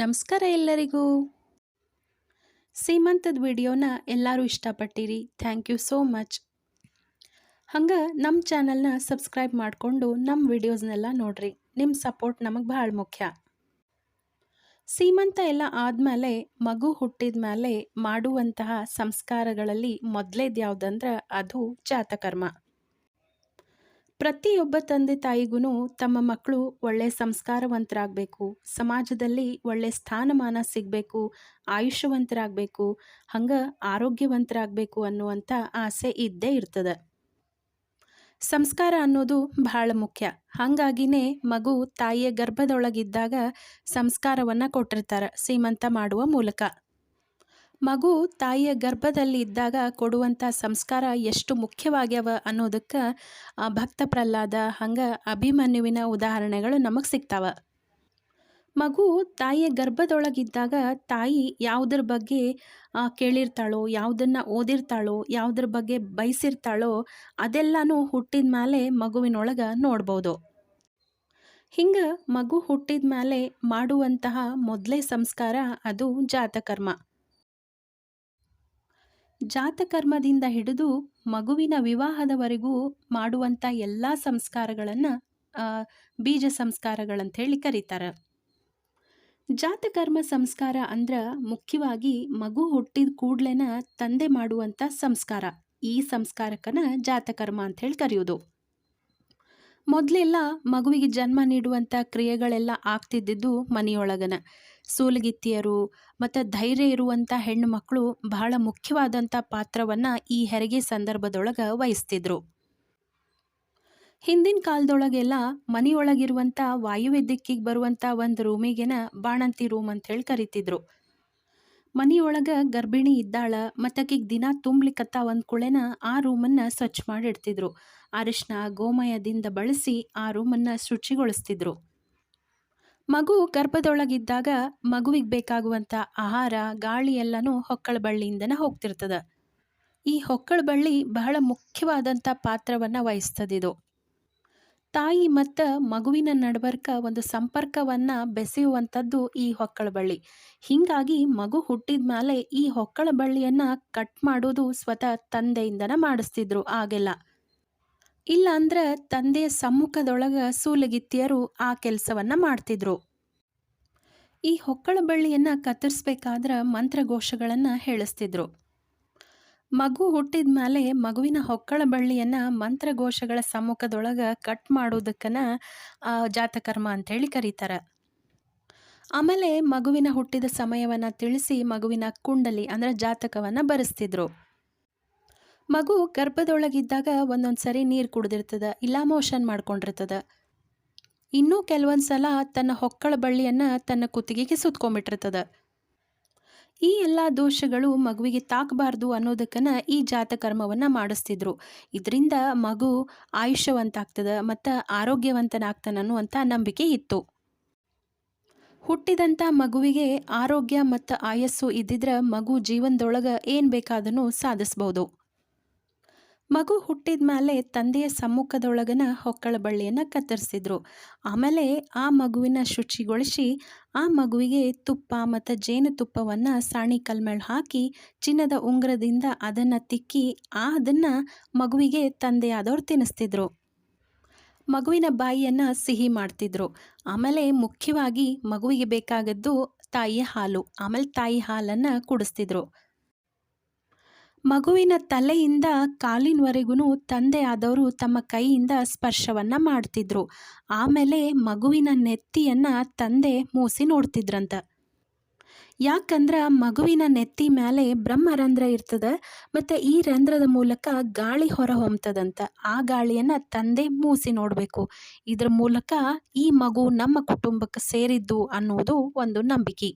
ನಮಸ್ಕಾರ ಎಲ್ಲರಿಗೂ. ಸೀಮಂತದ ವಿಡಿಯೋನ ಎಲ್ಲರೂ ಇಷ್ಟಪಟ್ಟಿರಿ. Thank you so much. ಹಂಗೆ ನಮ್ಮ ಚಾನಲ್ನ ಸಬ್ಸ್ಕ್ರೈಬ್ ಮಾಡಿಕೊಂಡು ನಮ್ಮ ವಿಡಿಯೋಸ್ನೆಲ್ಲ ನೋಡ್ರಿ. ನಿಮ್ಮ ಸಪೋರ್ಟ್ ನಮಗೆ ಭಾಳ ಮುಖ್ಯ. ಸೀಮಂತ ಎಲ್ಲ ಆದಮೇಲೆ ಮಗು ಹುಟ್ಟಿದ ಮೇಲೆ ಮಾಡುವಂತಹ ಸಂಸ್ಕಾರಗಳಲ್ಲಿ ಮೊದಲೇದು ಯಾವುದಂದ್ರೆ ಅದು ಜಾತಕರ್ಮ. ಪ್ರತಿಯೊಬ್ಬ ತಂದೆ ತಾಯಿಗೂ ತಮ್ಮ ಮಕ್ಕಳು ಒಳ್ಳೆ ಸಂಸ್ಕಾರವಂತರಾಗಬೇಕು, ಸಮಾಜದಲ್ಲಿ ಒಳ್ಳೆ ಸ್ಥಾನಮಾನ ಸಿಗಬೇಕು, ಆಯುಷ್ಯವಂತರಾಗಬೇಕು, ಹಂಗೆ ಆರೋಗ್ಯವಂತರಾಗಬೇಕು ಅನ್ನುವಂಥ ಆಸೆ ಇದ್ದೇ ಇರ್ತದೆ. ಸಂಸ್ಕಾರ ಅನ್ನೋದು ಬಹಳ ಮುಖ್ಯ. ಹಾಗಾಗಿನೇ ಮಗು ತಾಯಿಯ ಗರ್ಭದೊಳಗಿದ್ದಾಗ ಸಂಸ್ಕಾರವನ್ನು ಕೊಟ್ಟಿರ್ತಾರೆ ಸೀಮಂತ ಮಾಡುವ ಮೂಲಕ. ಮಗು ತಾಯಿಯ ಗರ್ಭದಲ್ಲಿ ಇದ್ದಾಗ ಕೊಡುವಂಥ ಸಂಸ್ಕಾರ ಎಷ್ಟು ಮುಖ್ಯವಾಗ್ಯವ ಅನ್ನೋದಕ್ಕೆ ಭಕ್ತ ಪ್ರಹ್ಲಾದ ಹಂಗೆ ಅಭಿಮನ್ಯುವಿನ ಉದಾಹರಣೆಗಳು ನಮಗೆ ಸಿಗ್ತಾವ. ಮಗು ತಾಯಿಯ ಗರ್ಭದೊಳಗಿದ್ದಾಗ ತಾಯಿ ಯಾವುದ್ರ ಬಗ್ಗೆ ಕೇಳಿರ್ತಾಳೋ, ಯಾವುದನ್ನು ಓದಿರ್ತಾಳೋ, ಯಾವುದ್ರ ಬಗ್ಗೆ ಬಯಸಿರ್ತಾಳೋ ಅದೆಲ್ಲನೂ ಹುಟ್ಟಿದ ಮೇಲೆ ಮಗುವಿನೊಳಗೆ ನೋಡ್ಬೋದು. ಹಿಂಗೆ ಮಗು ಹುಟ್ಟಿದ ಮೇಲೆ ಮಾಡುವಂತಹ ಮೊದಲೇ ಸಂಸ್ಕಾರ ಅದು ಜಾತಕರ್ಮ. ಜಾತಕರ್ಮದಿಂದ ಹಿಡಿದು ಮಗುವಿನ ವಿವಾಹದವರೆಗೂ ಮಾಡುವಂಥ ಎಲ್ಲ ಸಂಸ್ಕಾರಗಳನ್ನು ಬೀಜ ಸಂಸ್ಕಾರಗಳಂಥೇಳಿ ಕರೀತಾರೆ. ಜಾತಕರ್ಮ ಸಂಸ್ಕಾರ ಅಂದ್ರೆ ಮುಖ್ಯವಾಗಿ ಮಗು ಹುಟ್ಟಿದ ಕೂಡ್ಲೇನ ತಂದೆ ಮಾಡುವಂಥ ಸಂಸ್ಕಾರ. ಈ ಸಂಸ್ಕಾರಕ್ಕನ ಜಾತಕರ್ಮ ಅಂಥೇಳಿ ಕರೆಯೋದು. ಮೊದಲೆಲ್ಲ ಮಗುವಿಗೆ ಜನ್ಮ ನೀಡುವಂಥ ಕ್ರಿಯೆಗಳೆಲ್ಲ ಆಗ್ತಿದ್ದಿದ್ದು ಮನೆಯೊಳಗನ. ಸೂಲಗಿತ್ತಿಯರು ಮತ್ತು ಧೈರ್ಯ ಇರುವಂಥ ಹೆಣ್ಣು ಮಕ್ಕಳು ಬಹಳ ಮುಖ್ಯವಾದಂಥ ಪಾತ್ರವನ್ನು ಈ ಹೆರಿಗೆ ಸಂದರ್ಭದೊಳಗೆ ವಹಿಸ್ತಿದ್ರು. ಹಿಂದಿನ ಕಾಲದೊಳಗೆಲ್ಲ ಮನೆಯೊಳಗಿರುವಂಥ ವಾಯುವ್ಯ ದಿಕ್ಕಿಗೆ ಬರುವಂಥ ಒಂದು ರೂಮಿಗೆನ ಬಾಣಂತಿ ರೂಮ್ ಅಂಥೇಳಿ ಕರಿತಿದ್ರು. ಮನೆಯೊಳಗೆ ಗರ್ಭಿಣಿ ಇದ್ದಾಳ ಮತ್ತಕ್ಕಿಗೆ ದಿನ ತುಂಬ್ಲಿಕ್ಕತ್ತ ಒಂದು ಕುಳೆನ ಆ ರೂಮನ್ನು ಸ್ವಚ್ಛ ಮಾಡಿಡ್ತಿದ್ರು. ಅರಿಶಿನ ಗೋಮಯದಿಂದ ಬಳಸಿ ಆ ರೂಮನ್ನು ಶುಚಿಗೊಳಿಸ್ತಿದ್ರು. ಮಗು ಗರ್ಭದೊಳಗಿದ್ದಾಗ ಮಗುವಿಗೆ ಬೇಕಾಗುವಂಥ ಆಹಾರ ಗಾಳಿ ಎಲ್ಲನೂ ಹೊಕ್ಕಳ ಬಳ್ಳಿಯಿಂದನೇ ಹೋಗ್ತಿರ್ತದೆ. ಈ ಹೊಕ್ಕಳ ಬಳ್ಳಿ ಬಹಳ ಮುಖ್ಯವಾದಂಥ ಪಾತ್ರವನ್ನು ವಹಿಸ್ತದಿದು. ತಾಯಿ ಮತ್ತು ಮಗುವಿನ ನಡಬರ್ಕ ಒಂದು ಸಂಪರ್ಕವನ್ನು ಬೆಸೆಯುವಂಥದ್ದು ಈ ಹೊಕ್ಕಳ ಬಳ್ಳಿ. ಹೀಗಾಗಿ ಮಗು ಹುಟ್ಟಿದ ಮೇಲೆ ಈ ಹೊಕ್ಕಳ ಬಳ್ಳಿಯನ್ನು ಕಟ್ ಮಾಡೋದು ಸ್ವತಃ ತಂದೆಯಿಂದನೇ ಮಾಡಿಸ್ತಿದ್ರು ಆಗೆಲ್ಲ. ಇಲ್ಲ ಅಂದ್ರೆ ತಂದೆಯ ಸಮ್ಮುಖದೊಳಗೆ ಸೂಲಗಿತ್ತಿಯರು ಆ ಕೆಲಸವನ್ನು ಮಾಡ್ತಿದ್ರು. ಈ ಹೊಕ್ಕಳ ಬಳ್ಳಿಯನ್ನು ಕತ್ತರಿಸ್ಬೇಕಾದ್ರೆ ಮಂತ್ರಘೋಷಗಳನ್ನು ಹೇಳಿಸ್ತಿದ್ರು. ಮಗು ಹುಟ್ಟಿದ ಮೇಲೆ ಮಗುವಿನ ಹೊಕ್ಕಳ ಬಳ್ಳಿಯನ್ನು ಮಂತ್ರಘೋಷಗಳ ಸಮ್ಮುಖದೊಳಗೆ ಕಟ್ ಮಾಡೋದಕ್ಕನ ಜಾತಕರ್ಮ ಅಂಥೇಳಿ ಕರೀತಾರೆ. ಆಮೇಲೆ ಮಗುವಿನ ಹುಟ್ಟಿದ ಸಮಯವನ್ನು ತಿಳಿಸಿ ಮಗುವಿನ ಕುಂಡಲಿ ಅಂದರೆ ಜಾತಕವನ್ನು ಬರೆಸ್ತಿದ್ರು. ಮಗು ಗರ್ಭದೊಳಗಿದ್ದಾಗ ಒಂದೊಂದು ಸರಿ ನೀರು ಕುಡಿದಿರ್ತದೆ, ಇಲ್ಲ ಮೋಷನ್ ಮಾಡ್ಕೊಂಡಿರ್ತದೆ. ಇನ್ನೂ ಕೆಲವೊಂದು ಸಲ ತನ್ನ ಹೊಕ್ಕಳ ಬಳ್ಳಿಯನ್ನು ತನ್ನ ಕುತ್ತಿಗೆಗೆ ಸುತ್ಕೊಂಡ್ಬಿಟ್ಟಿರ್ತದೆ. ಈ ಎಲ್ಲ ದೋಷಗಳು ಮಗುವಿಗೆ ತಾಕಬಾರ್ದು ಅನ್ನೋದಕ್ಕನ ಈ ಜಾತಕರ್ಮವನ್ನು ಮಾಡಿಸ್ತಿದ್ರು. ಇದರಿಂದ ಮಗು ಆಯುಷ್ಯವಂತಾಗ್ತದೆ ಮತ್ತು ಆರೋಗ್ಯವಂತನಾಗ್ತಾನೆ ಅನ್ನುವಂಥ ನಂಬಿಕೆ ಇತ್ತು. ಹುಟ್ಟಿದಂಥ ಮಗುವಿಗೆ ಆರೋಗ್ಯ ಮತ್ತು ಆಯಸ್ಸು ಇದ್ದಿದ್ರೆ ಮಗು ಜೀವನದೊಳಗೆ ಏನು ಬೇಕಾದನ್ನು ಸಾಧಿಸ್ಬೋದು. ಮಗು ಹುಟ್ಟಿದ ಮೇಲೆ ತಂದೆಯ ಸಮ್ಮುಖದೊಳಗನ ಹೊಕ್ಕಳ ಬಳ್ಳಿಯನ್ನು ಕತ್ತರಿಸಿದ್ರು. ಆಮೇಲೆ ಆ ಮಗುವಿನ ಶುಚಿಗೊಳಿಸಿ ಆ ಮಗುವಿಗೆ ತುಪ್ಪ ಮತ್ತು ಜೇನುತುಪ್ಪವನ್ನು ಸಾಣಿಕಲ್ ಮೇಲೆ ಹಾಕಿ ಚಿನ್ನದ ಉಂಗುರದಿಂದ ಅದನ್ನು ತಿಕ್ಕಿ ಅದನ್ನು ಮಗುವಿಗೆ ತಂದೆಯಾದವ್ರು ತಿನ್ನಿಸ್ತಿದ್ರು. ಮಗುವಿನ ಬಾಯಿಯನ್ನು ಸಿಹಿ ಮಾಡ್ತಿದ್ರು. ಆಮೇಲೆ ಮುಖ್ಯವಾಗಿ ಮಗುವಿಗೆ ಬೇಕಾಗದ್ದು ತಾಯಿಯ ಹಾಲು. ಆಮೇಲೆ ತಾಯಿ ಹಾಲನ್ನು ಕುಡಿಸ್ತಿದ್ರು. ಮಗುವಿನ ತಲೆಯಿಂದ ಕಾಲಿನವರೆಗೂ ತಂದೆ ಆದವರು ತಮ್ಮ ಕೈಯಿಂದ ಸ್ಪರ್ಶವನ್ನು ಮಾಡ್ತಿದ್ರು. ಆಮೇಲೆ ಮಗುವಿನ ನೆತ್ತಿಯನ್ನು ತಂದೆ ಮೂಸಿ ನೋಡ್ತಿದ್ರಂತ. ಯಾಕಂದ್ರೆ ಮಗುವಿನ ನೆತ್ತಿ ಮೇಲೆ ಬ್ರಹ್ಮರಂಧ್ರ ಇರ್ತದೆ ಮತ್ತು ಈ ರಂಧ್ರದ ಮೂಲಕ ಗಾಳಿ ಹೊರ ಹೊಮ್ತದಂತ. ಆ ಗಾಳಿಯನ್ನು ತಂದೆ ಮೂಸಿ ನೋಡಬೇಕು. ಇದ್ರ ಮೂಲಕ ಈ ಮಗು ನಮ್ಮ ಕುಟುಂಬಕ್ಕೆ ಸೇರಿದ್ದು ಅನ್ನೋದು ಒಂದು ನಂಬಿಕೆ.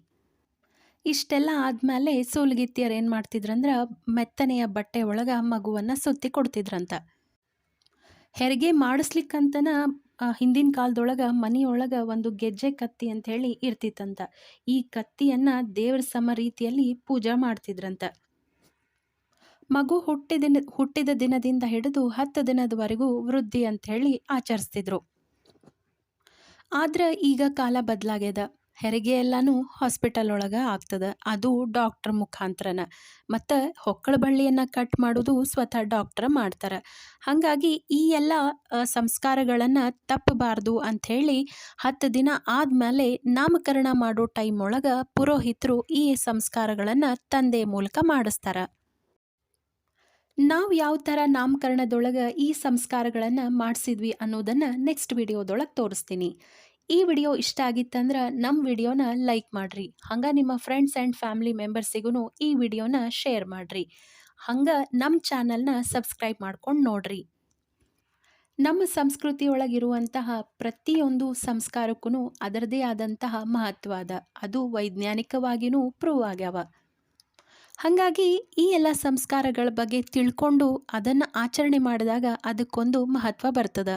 ಇಷ್ಟೆಲ್ಲ ಆದಮೇಲೆ ಸೂಲಗಿತ್ತಿಯರು ಏನು ಮಾಡ್ತಿದ್ರಂದ್ರೆ ಮೆತ್ತನೆಯ ಬಟ್ಟೆ ಒಳಗೆ ಮಗುವನ್ನು ಸುತ್ತಿ ಕೊಡ್ತಿದ್ರಂತ. ಹೆರಿಗೆ ಮಾಡಿಸ್ಲಿಕ್ಕಂತನ ಹಿಂದಿನ ಕಾಲದೊಳಗೆ ಮನೆಯೊಳಗೆ ಒಂದು ಗೆಜ್ಜೆ ಕತ್ತಿ ಅಂಥೇಳಿ ಇರ್ತಿತ್ತಂತ. ಈ ಕತ್ತಿಯನ್ನು ದೇವ್ರ ಸಮ ರೀತಿಯಲ್ಲಿ ಪೂಜೆ ಮಾಡ್ತಿದ್ರಂತ. ಮಗು ಹುಟ್ಟಿದ ದಿನದಿಂದ ಹಿಡಿದು 10 ದಿನದವರೆಗೂ ವೃದ್ಧಿ ಅಂಥೇಳಿ ಆಚರಿಸ್ತಿದ್ರು. ಆದ್ರೆ ಈಗ ಕಾಲ ಬದಲಾಗ್ಯದ. ಹೆರಿಗೆ ಎಲ್ಲಾನು ಹಾಸ್ಪಿಟಲ್ ಒಳಗೆ ಆಗ್ತದೆ, ಅದು ಡಾಕ್ಟ್ರ್ ಮುಖಾಂತರನ. ಮತ್ತು ಹೊಕ್ಕಳ ಬಳ್ಳಿಯನ್ನು ಕಟ್ ಮಾಡೋದು ಸ್ವತಃ ಡಾಕ್ಟ್ರ ಮಾಡ್ತಾರೆ. ಹಾಗಾಗಿ ಈ ಎಲ್ಲ ಸಂಸ್ಕಾರಗಳನ್ನು ತಪ್ಪಬಾರ್ದು ಅಂಥೇಳಿ 10 ದಿನ ಆದಮೇಲೆ ನಾಮಕರಣ ಮಾಡೋ ಟೈಮ್ ಒಳಗೆ ಪುರೋಹಿತರು ಈ ಸಂಸ್ಕಾರಗಳನ್ನು ತಂದೆ ಮೂಲಕ ಮಾಡಿಸ್ತಾರೆ. ನಾವು ಯಾವ ಥರ ನಾಮಕರಣದೊಳಗೆ ಈ ಸಂಸ್ಕಾರಗಳನ್ನು ಮಾಡಿಸಿದ್ವಿ ಅನ್ನೋದನ್ನು ನೆಕ್ಸ್ಟ್ ವಿಡಿಯೋದೊಳಗೆ ತೋರಿಸ್ತೀನಿ. ಈ ವಿಡಿಯೋ ಇಷ್ಟ ಆಗಿತ್ತಂದ್ರೆ ನಮ್ಮ ವಿಡಿಯೋನ ಲೈಕ್ ಮಾಡಿರಿ. ಹಂಗೆ ನಿಮ್ಮ ಫ್ರೆಂಡ್ಸ್ ಆ್ಯಂಡ್ ಫ್ಯಾಮಿಲಿ ಮೆಂಬರ್ಸಿಗೂ ಈ ವಿಡಿಯೋನ ಶೇರ್ ಮಾಡಿರಿ. ಹಂಗೆ ನಮ್ಮ ಚಾನಲ್ನ ಸಬ್ಸ್ಕ್ರೈಬ್ ಮಾಡ್ಕೊಂಡು ನೋಡ್ರಿ. ನಮ್ಮ ಸಂಸ್ಕೃತಿಯೊಳಗಿರುವಂತಹ ಪ್ರತಿಯೊಂದು ಸಂಸ್ಕಾರಕ್ಕೂ ಅದರದೇ ಆದಂತಹ ಮಹತ್ವ ಅದ. ಅದು ವೈಜ್ಞಾನಿಕವಾಗಿಯೂ ಪ್ರೂವ್ ಆಗ್ಯಾವ. ಹಾಗಾಗಿ ಈ ಎಲ್ಲ ಸಂಸ್ಕಾರಗಳ ಬಗ್ಗೆ ತಿಳ್ಕೊಂಡು ಅದನ್ನು ಆಚರಣೆ ಮಾಡಿದಾಗ ಅದಕ್ಕೊಂದು ಮಹತ್ವ ಬರ್ತದೆ.